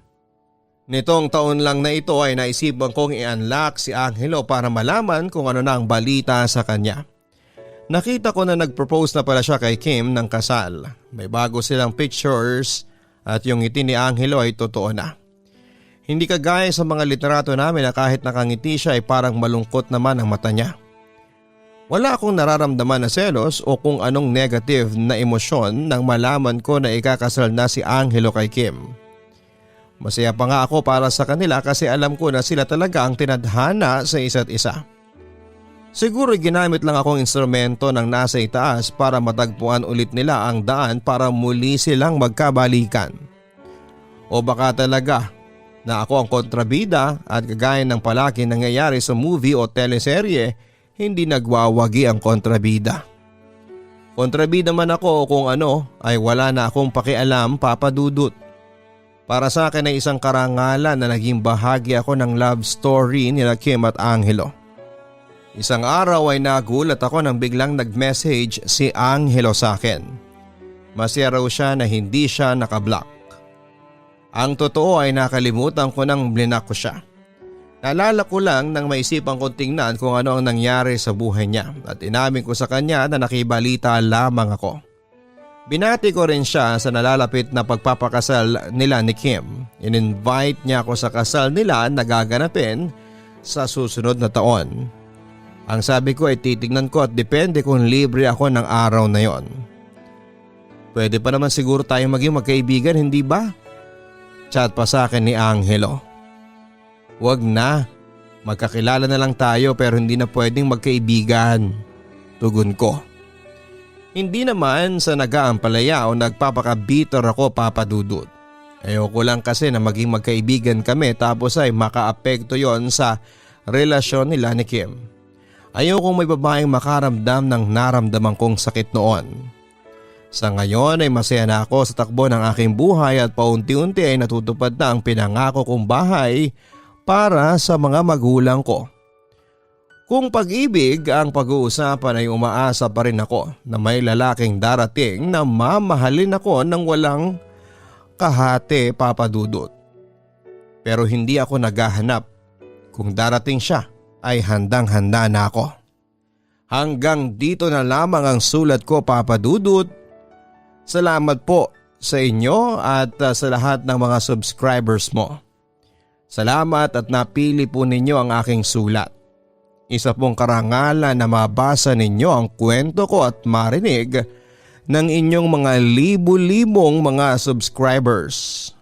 Speaker 1: Nitong taon lang na ito ay naisipan kong i-unlock si Angelo para malaman kung ano na ang balita sa kanya. Nakita ko na nag-propose na pala siya kay Kim ng kasal. May bago silang pictures at yung ngiti ni Angelo ay totoo na. Hindi kagaya sa mga literato namin na kahit nakangiti siya ay parang malungkot naman ang mata niya. Wala akong nararamdaman na selos o kung anong negative na emosyon nang malaman ko na ikakasal na si Angelo kay Kim. Masaya pa nga ako para sa kanila kasi alam ko na sila talaga ang tinadhana sa isa't isa. Siguro ginamit lang akong instrumento ng nasa itaas para matagpuan ulit nila ang daan para muli silang magkabalikan. O baka talaga na ako ang kontrabida at kagaya ng palagi nangyayari sa movie o teleserye, hindi nagwawagi ang kontrabida. Kontrabida man ako kung ano ay wala na akong pakialam, Papa Dudut. Para sa akin ay isang karangalan na naging bahagi ako ng love story nila Kim at Angelo. Isang araw ay nagulat ako nang biglang nag-message si Angelo sa akin. Masaya raw siya na hindi siya nakablock. Ang totoo ay nakalimutan ko nang blinak ko siya. Naalala ko lang nang maisipan kong tingnan kung ano ang nangyari sa buhay niya at inamin ko sa kanya na nakibalita lamang ako. Binati ko rin siya sa nalalapit na pagpapakasal nila ni Kim. In-invite niya ako sa kasal nila na gaganapin sa susunod na taon. Ang sabi ko ay titignan ko at depende kung libre ako ng araw na yon. Pwede pa naman siguro tayo maging magkaibigan, hindi ba? Chat pa sa akin ni Angelo. Wag na, magkakilala na lang tayo pero hindi na pwedeng magkaibigan. Tugon ko. Hindi naman sa nag-aampalaya o nagpapakabitor ako, Papa Dudut. Ayoko lang kasi na maging magkaibigan kami tapos ay makaapekto yon sa relasyon nila ni Kim. Ayokong may babaeng makaramdam ng naramdaman kong sakit noon. Sa ngayon ay masaya na ako sa takbo ng aking buhay at paunti-unti ay natutupad na ang pinangako kong bahay para sa mga magulang ko. Kung pag-ibig ang pag-uusapan ay umaasa pa rin ako na may lalaking darating na mamahalin ako ng walang kahate, Papa Dudut. Pero hindi ako naghahanap. Kung darating siya ay handang-handa na ako. Hanggang dito na lamang ang sulat ko, Papa Dudut. Salamat po sa inyo at sa lahat ng mga subscribers mo. Salamat at napili po ninyo ang aking sulat. Isa pong karangalan na mabasa ninyo ang kwento ko at marinig ng inyong mga libu-libong mga subscribers.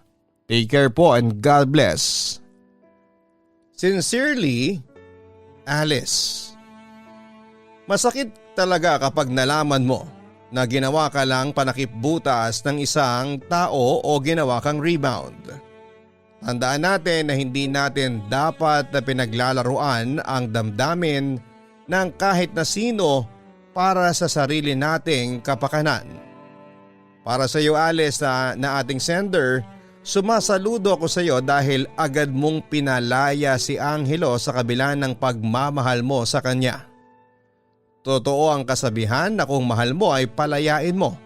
Speaker 1: Take care po and God bless. Sincerely, Alice. Masakit talaga kapag nalaman mo na ginawa ka lang panakipbutas ng isang tao o ginawa kang rebound. Tandaan natin na hindi natin dapat na pinaglalaruan ang damdamin ng kahit na sino para sa sarili nating kapakanan. Para sa iyo, Alice, na ating sender, sumasaludo ako sa iyo dahil agad mong pinalaya si Angelo sa kabila ng pagmamahal mo sa kanya. Totoo ang kasabihan na kung mahal mo ay palayain mo.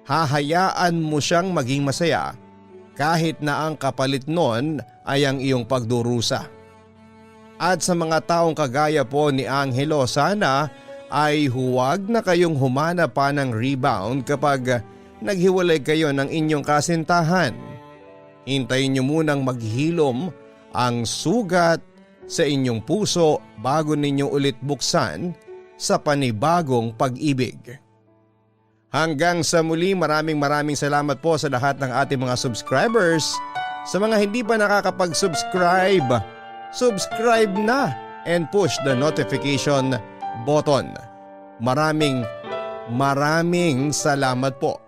Speaker 1: Hahayaan mo siyang maging masaya kahit na ang kapalit nun ay ang iyong pagdurusa. At sa mga taong kagaya po ni Angelo, sana ay huwag na kayong humana pa ng rebound kapag naghiwalay kayo ng inyong kasintahan. Hintayin niyo munang maghilom ang sugat sa inyong puso bago ninyo ulit buksan sa panibagong pag-ibig. Hanggang sa muli, maraming salamat po sa lahat ng ating mga subscribers. Sa mga hindi pa nakakapag-subscribe, subscribe na and push the notification button. Maraming salamat po.